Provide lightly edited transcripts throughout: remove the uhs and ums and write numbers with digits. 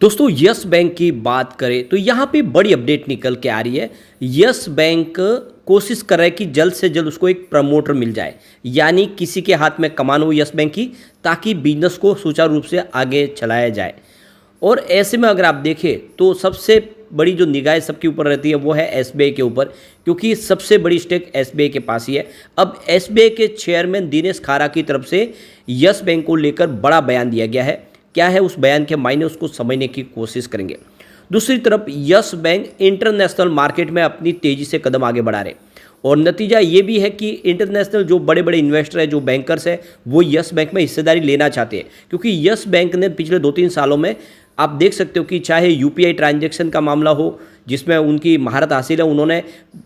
दोस्तों yes bank की बात करें तो यहाँ पे बड़ी अपडेट निकल के आ रही है। यस बैंक कोशिश कर रहा है कि जल्द से जल्द उसको एक प्रमोटर मिल जाए, यानी किसी के हाथ में कमान हो यस बैंक की, ताकि बिजनेस को सुचारू रूप से आगे चलाया जाए। और ऐसे में अगर आप देखें तो सबसे बड़ी जो निगाह सबके ऊपर रहती है वो है एसबीआई के ऊपर, क्योंकि सबसे बड़ी स्टेक एसबीआई के पास ही है। अब एसबीआई के चेयरमैन दिनेश खारा की तरफ से यस बैंक को लेकर बड़ा बयान दिया गया है। क्या है उस बयान के मायने, उसको समझने की कोशिश करेंगे। दूसरी तरफ यस बैंक इंटरनेशनल मार्केट में अपनी तेजी से कदम आगे बढ़ा रहे, और नतीजा ये भी है कि इंटरनेशनल जो बड़े बड़े इन्वेस्टर हैं, जो बैंकर्स हैं, वो यस बैंक में हिस्सेदारी लेना चाहते हैं। क्योंकि यस बैंक ने पिछले 2-3 सालों में आप देख सकते हो कि चाहे यूपीआई ट्रांजैक्शन का मामला हो, जिसमें उनकी महारत हासिल है, उन्होंने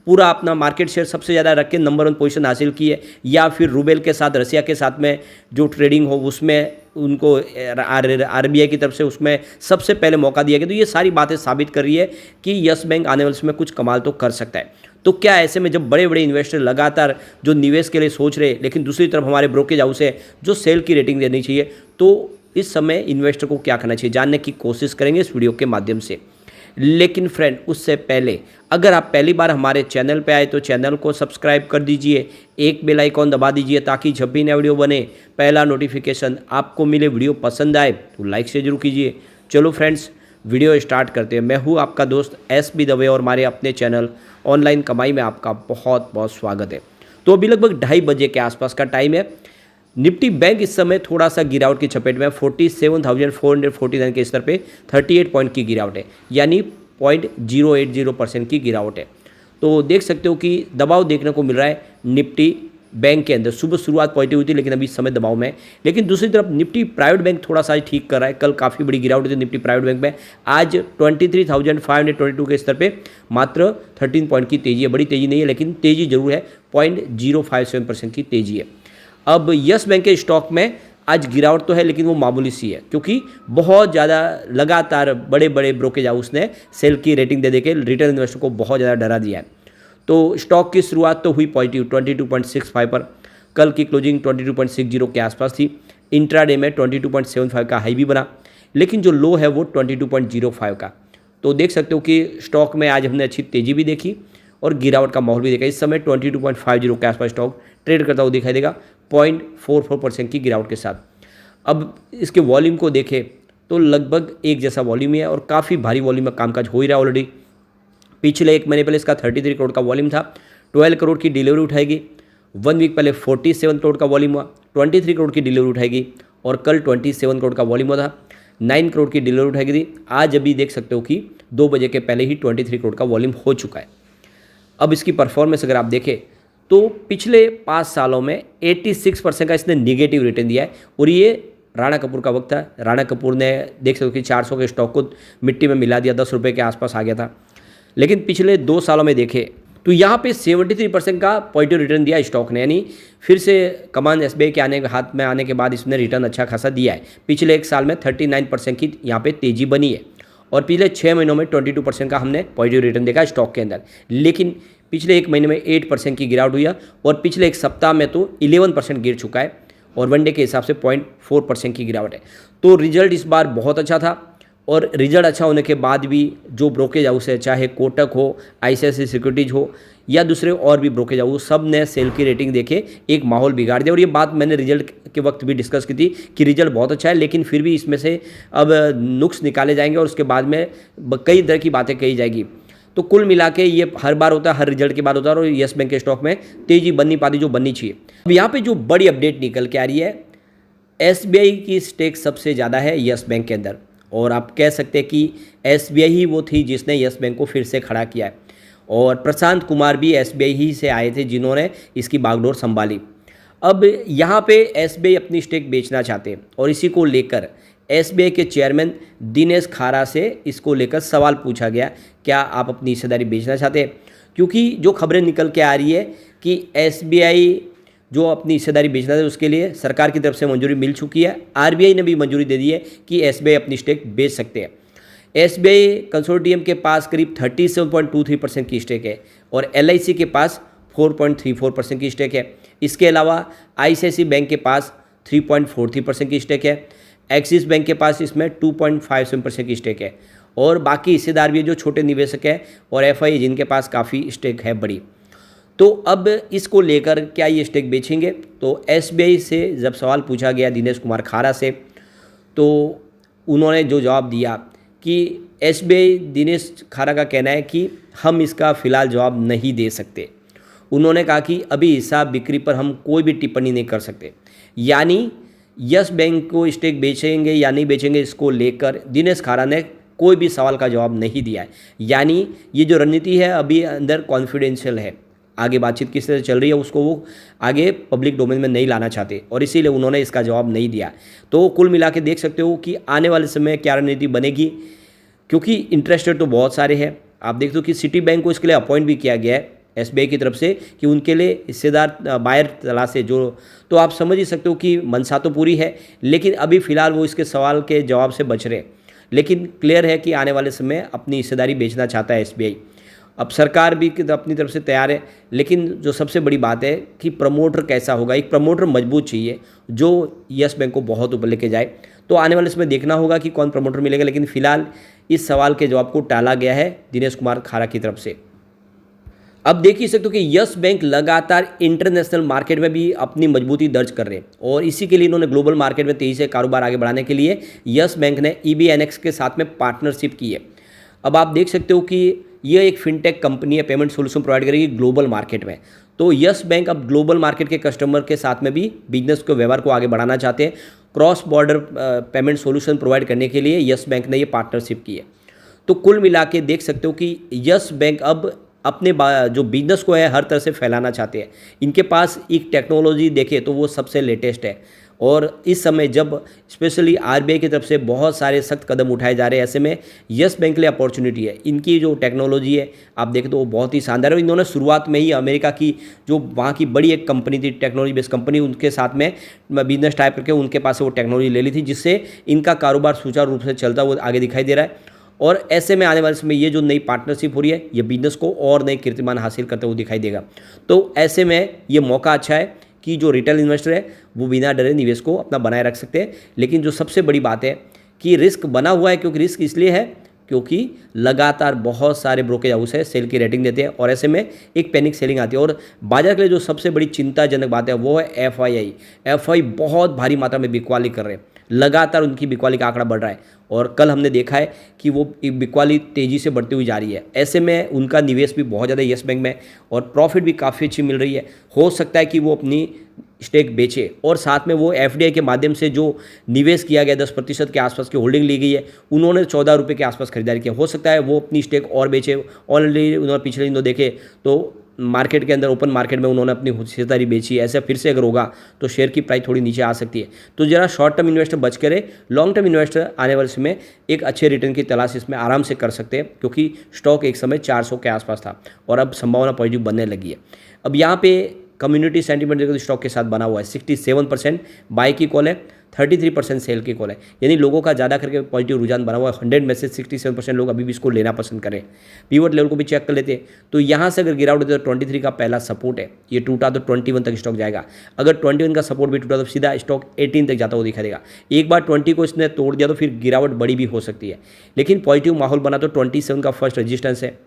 पूरा अपना मार्केट शेयर सबसे ज़्यादा रख के नंबर 1 पोजीशन हासिल की है, या फिर रूबेल के साथ, रसिया के साथ में जो ट्रेडिंग हो उसमें उनको आरबीआई की तरफ से उसमें सबसे पहले मौका दिया गया। तो ये सारी बातें साबित कर रही है कि यस बैंक आने वाले समय कुछ कमाल तो कर सकता है। तो क्या ऐसे में जब बड़े बड़े इन्वेस्टर लगातार जो निवेश के लिए सोच रहे, लेकिन दूसरी तरफ हमारे ब्रोकेज हाउस है जो सेल की रेटिंग देनी चाहिए, तो इस समय इन्वेस्टर को क्या करना चाहिए जानने की कोशिश करेंगे इस वीडियो के माध्यम से। लेकिन फ्रेंड, उससे पहले अगर आप पहली बार हमारे चैनल पे आए तो चैनल को सब्सक्राइब कर दीजिए, एक बेल आइकॉन दबा दीजिए, ताकि जब भी नया वीडियो बने पहला नोटिफिकेशन आपको मिले। वीडियो पसंद आए तो लाइक से जरूर कीजिए। चलो फ्रेंड्स, वीडियो स्टार्ट करते हैं। मैं हूँ आपका दोस्त एस बी दवे, और हमारे अपने चैनल ऑनलाइन कमाई में आपका बहुत बहुत स्वागत है। तो अभी लगभग 2:30 बजे के आसपास का टाइम है। निफ्टी बैंक इस समय थोड़ा सा गिरावट की चपेट में, 47,449 के स्तर पे 38 पॉइंट की गिरावट है, यानी 0.080% की गिरावट है। तो देख सकते हो कि दबाव देखने को मिल रहा है निफ्टी बैंक के अंदर। सुबह शुरुआत पॉजिटिव हुई थी, लेकिन अभी इस समय दबाव में है। लेकिन दूसरी तरफ निफ्टी प्राइवेट बैंक थोड़ा सा ठीक कर रहा है। कल काफ़ी बड़ी गिरावट थी निफ्टी प्राइवेट बैंक में, आज 23,522 के स्तर पे मात्र 13 पॉइंट की तेजी है। बड़ी तेजी नहीं है, लेकिन तेजी जरूर है, 0.057% की तेजी है। अब यस बैंक के स्टॉक में आज गिरावट तो है, लेकिन वो मामूली सी है, क्योंकि बहुत ज़्यादा लगातार बड़े बड़े ब्रोकेज हाउस ने सेल की रेटिंग दे के रिटेल इन्वेस्टर को बहुत ज़्यादा डरा दिया है। तो स्टॉक की शुरुआत तो हुई पॉजिटिव 22.65 पर, कल की क्लोजिंग 22.60 के आसपास थी। इंट्राडे में 22.75 का हाई भी बना, लेकिन जो लो है वो 22.05 का। तो देख सकते हो कि स्टॉक में आज हमने अच्छी तेज़ी भी देखी और गिरावट का माहौल भी देखा। इस समय 22.50 के आसपास स्टॉक ट्रेड करता हुआ दिखाई देगा, 0.44% की गिरावट के साथ। अब इसके वॉल्यूम को देखें तो लगभग एक जैसा वॉल्यूम ही है, और काफ़ी भारी वॉल्यूम में कामकाज हो ही रहा है ऑलरेडी। पिछले 1 महीने पहले इसका 33 करोड़ का वॉल्यूम था, 12 करोड़ की डिलीवरी उठाएगी। 1 वीक पहले 47 करोड़ का वॉल्यूम हुआ, 23 करोड़ की डिलीवरी उठाएगी, और कल 27 करोड़ का वॉल्यूम हुआ था, 9 करोड़ की डिलीवरी उठाएगी थी। आज अभी देख सकते हो कि 2 बजे के पहले ही 23 करोड़ का वॉल्यूम हो चुका है। अब इसकी परफॉर्मेंस अगर आप देखें तो पिछले 5 सालों में 86% का इसने निगेटिव रिटर्न दिया है, और ये राणा कपूर का वक्त था। राणा कपूर ने देख सकते हो कि 400 के स्टॉक को मिट्टी में मिला दिया, 10 रुपये के आसपास आ गया था। लेकिन पिछले 2 सालों में देखें तो यहाँ पे 73% का पॉजिटिव रिटर्न दिया स्टॉक ने, यानी फिर से कमान एसबीआई के हाथ में आने के बाद इसने रिटर्न अच्छा खासा दिया है। पिछले 1 साल में 39% की यहाँ पे तेज़ी बनी है, और पिछले 6 महीनों में 22% का हमने पॉजिटिव रिटर्न देखा स्टॉक के अंदर। लेकिन पिछले 1 महीने में 8% की गिरावट हुई है, और पिछले 1 सप्ताह में तो 11% गिर चुका है, और वनडे के हिसाब से 0.4% की गिरावट है। तो रिजल्ट इस बार बहुत अच्छा था, और रिजल्ट अच्छा होने के बाद भी जो ब्रोकेज हाउस है, चाहे कोटक हो, आईसीआईसीआई सिक्योरिटीज हो, या दूसरे और भी ब्रोकेज हाउस, सब ने सेल की रेटिंग देके एक माहौल बिगाड़ दिया। और ये बात मैंने रिजल्ट के वक्त भी डिस्कस की थी कि रिजल्ट बहुत अच्छा है, लेकिन फिर भी इसमें से अब नुक्स निकाले जाएंगे, और उसके बाद में कई तरह की बातें कही जाएगी। तो कुल मिला के ये हर बार होता है, हर रिजल्ट के बाद होता है, और यस बैंक के स्टॉक में तेजी बन नहीं पाती जो बननी चाहिए। अब यहाँ पे जो बड़ी अपडेट निकल के आ रही है, एसबीआई की स्टेक सबसे ज़्यादा है यस बैंक के अंदर, और आप कह सकते हैं कि एसबीआई ही वो थी जिसने यस बैंक को फिर से खड़ा किया है, और प्रशांत कुमार भी एसबीआई ही से आए थे जिन्होंने इसकी बागडोर संभाली। अब यहाँ पे एसबीआई अपनी स्टेक बेचना चाहते हैं, और इसी को लेकर एसबीआई के चेयरमैन दिनेश खारा से इसको लेकर सवाल पूछा गया, क्या आप अपनी हिस्सेदारी बेचना चाहते हैं? क्योंकि जो खबरें निकल के आ रही है कि एसबीआई जो अपनी हिस्सेदारी बेचना है उसके लिए सरकार की तरफ से मंजूरी मिल चुकी है। आरबीआई ने भी मंजूरी दे दी है कि एसबीआई अपनी स्टेक बेच सकते हैं। एसबीआई कंसोर्टियम के पास करीब 37.23% की स्टेक है, और एलआईसी के पास 4.34% की स्टेक है। इसके अलावा आईसीआईसीआई बैंक के पास 3.43% की स्टेक है। एक्सिस बैंक के पास इसमें 2.57% की स्टेक है और बाकी हिस्सेदार भी जो छोटे निवेशक हैं और एफआई जिनके पास काफ़ी स्टेक है बड़ी। तो अब इसको लेकर क्या ये स्टेक बेचेंगे? तो एसबीआई से जब सवाल पूछा गया दिनेश कुमार खारा से, तो उन्होंने जो जवाब दिया कि एसबीआई, दिनेश खारा का कहना है कि हम इसका फ़िलहाल जवाब नहीं दे सकते। उन्होंने कहा कि अभी हिसाब बिक्री पर हम कोई भी टिप्पणी नहीं कर सकते। यानी यस बैंक को स्टेक बेचेंगे या नहीं बेचेंगे, इसको लेकर दिनेश खारा ने कोई भी सवाल का जवाब नहीं दिया है। यानी ये जो रणनीति है अभी अंदर कॉन्फिडेंशियल है, आगे बातचीत किस तरह चल रही है उसको वो आगे पब्लिक डोमेन में नहीं लाना चाहते और इसीलिए उन्होंने इसका जवाब नहीं दिया। तो कुल मिला के देख सकते हो कि आने वाले समय क्या रणनीति बनेगी, क्योंकि इंटरेस्ट रेट तो बहुत सारे हैं। आप देखते हो कि सिटी बैंक को इसके लिए अपॉइंट भी किया गया है एसबीआई की तरफ से कि उनके लिए हिस्सेदार बायर तलाशे जो, तो आप समझ ही सकते हो कि मनसा तो पूरी है, लेकिन अभी फ़िलहाल वो इसके सवाल के जवाब से बच रहे। लेकिन क्लियर है कि आने वाले समय अपनी हिस्सेदारी बेचना चाहता है एसबीआई। अब सरकार भी अपनी तरफ से तैयार है, लेकिन जो सबसे बड़ी बात है कि प्रमोटर कैसा होगा। एक प्रमोटर मजबूत चाहिए जो यस बैंक को बहुत ऊपर लेके जाए। तो आने वाले समय देखना होगा कि कौन प्रमोटर मिलेगा, लेकिन फिलहाल इस सवाल के जवाब को टाला गया है दिनेश कुमार खारा की तरफ से। अब देख ही सकते हो कि यस बैंक लगातार इंटरनेशनल मार्केट में भी अपनी मजबूती दर्ज कर रहे हैं और इसी के लिए इन्होंने ग्लोबल मार्केट में तेजी से कारोबार आगे बढ़ाने के लिए यस बैंक ने EBNX के साथ में पार्टनरशिप की है। अब आप देख सकते हो कि यह एक फिनटेक कंपनी है, पेमेंट सोल्यूशन प्रोवाइड करेगी ग्लोबल मार्केट में। तो यस बैंक अब ग्लोबल मार्केट के कस्टमर के साथ में भी बिजनेस को, व्यवहार को आगे बढ़ाना चाहते हैं। Cross border payment solution provide करने के लिए यस बैंक ने ये पार्टनरशिप की है। तो कुल मिला के देख सकते हो कि यस बैंक अब अपने जो बिजनेस को है हर तरह से फैलाना चाहते हैं। इनके पास एक टेक्नोलॉजी देखे तो वो सबसे लेटेस्ट है और इस समय जब स्पेशली आरबीआई की तरफ से बहुत सारे सख्त कदम उठाए जा रहे हैं, ऐसे में यस बैंक के लिए अपॉर्चुनिटी है। इनकी जो टेक्नोलॉजी है आप देखें तो वो बहुत ही शानदार है। इन्होंने शुरुआत में ही अमेरिका की जो वहाँ की बड़ी एक कंपनी थी, टेक्नोलॉजी बेस्ड कंपनी, उनके साथ में बिजनेस टाइप करके उनके पास से वो टेक्नोलॉजी ले ली थी, जिससे इनका कारोबार सुचारू रूप से चलता हुआ आगे दिखाई दे रहा है। और ऐसे में आने वाले समय ये जो नई पार्टनरशिप हो रही है ये बिजनेस को और नए कीर्तिमान हासिल करते हुए दिखाई देगा। तो ऐसे में ये मौका अच्छा है कि जो रिटेल इन्वेस्टर है वो बिना डरे निवेश को अपना बनाए रख सकते हैं। लेकिन जो सबसे बड़ी बात है कि रिस्क बना हुआ है, क्योंकि रिस्क इसलिए है क्योंकि लगातार बहुत सारे ब्रोकेज हाउस है सेल की रेटिंग देते हैं और ऐसे में एक पैनिक सेलिंग आती है। और बाजार के लिए जो सबसे बड़ी चिंताजनक बात है वो है एफआई बहुत भारी मात्रा में बिकवाली कर रहे हैं, लगातार उनकी बिकवाली का आंकड़ा बढ़ रहा है और कल हमने देखा है कि वो बिकवाली तेज़ी से बढ़ती हुई जा रही है। ऐसे में उनका निवेश भी बहुत ज़्यादा यस बैंक में और प्रॉफिट भी काफ़ी अच्छी मिल रही है। हो सकता है कि वो अपनी स्टेक बेचे और साथ में वो एफडीआई के माध्यम से जो निवेश किया गया 10% के आसपास की होल्डिंग ली गई है, उन्होंने 14 रुपये के आसपास खरीदारी किया। हो सकता है वो अपनी स्टेक और बेचे। ऑलरेडी उन्होंने पिछले दिनों देखे तो मार्केट के अंदर, ओपन मार्केट में उन्होंने अपनी हिस्सेदारी बेची। ऐसे फिर से अगर होगा तो शेयर की प्राइस थोड़ी नीचे आ सकती है। तो जरा शॉर्ट टर्म इन्वेस्टर बच करे, लॉन्ग टर्म इन्वेस्टर आने वाले समय एक अच्छे रिटर्न की तलाश इसमें आराम से कर सकते हैं, क्योंकि स्टॉक एक समय 400 के आसपास था और अब संभावना पॉजिटिव बनने लगी है। अब यहाँ पे कम्युनिटी सेंटीमेंट देखो स्टॉक के साथ बना हुआ है। 67% बाई की कॉल है, 33% सेल की कॉल है, यानी लोगों का ज़्यादा करके पॉजिटिव रुझान बना हुआ है। 100 में से 67% लोग अभी भी इसको लेना पसंद करें। पीवट लेवल को भी चेक कर लेते हैं तो यहाँ से अगर गिरावट होती है तो 23 का पहला सपोर्ट है, ये टूटा तो 21 तक स्टॉक जाएगा। अगर 21 का सपोर्ट भी टूटा तो सीधा स्टॉक 18 तक जाता हुआ दिखाई देगा। एक बार 20 को इसने तोड़ दिया तो फिर गिरावट बड़ी भी हो सकती है, लेकिन पॉजिटिव माहौल बना तो 27 का फर्स्ट रजिस्टेंस है,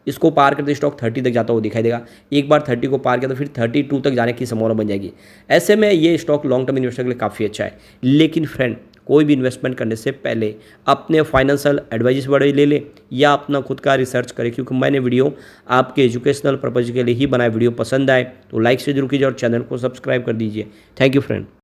इसको पार करते स्टॉक 30 तक जाता हुआ दिखाई देगा। एक बार 30 को पार किया तो फिर 32 तक जाने की संभावना बन जाएगी। ऐसे में ये स्टॉक लॉन्ग टर्म इन्वेस्टर के लिए काफ़ी अच्छा है। लेकिन फ्रेंड, कोई भी इन्वेस्टमेंट करने से पहले अपने फाइनेंशियल एडवाइस बड़े ले ले या अपना खुद का रिसर्च करें, क्योंकि मैंने वीडियो आपके एजुकेशनल पर्पज़ के लिए ही बनाया। वीडियो पसंद आए तो लाइक से जरूर कीजिए और चैनल को सब्सक्राइब कर दीजिए। Thank you friend.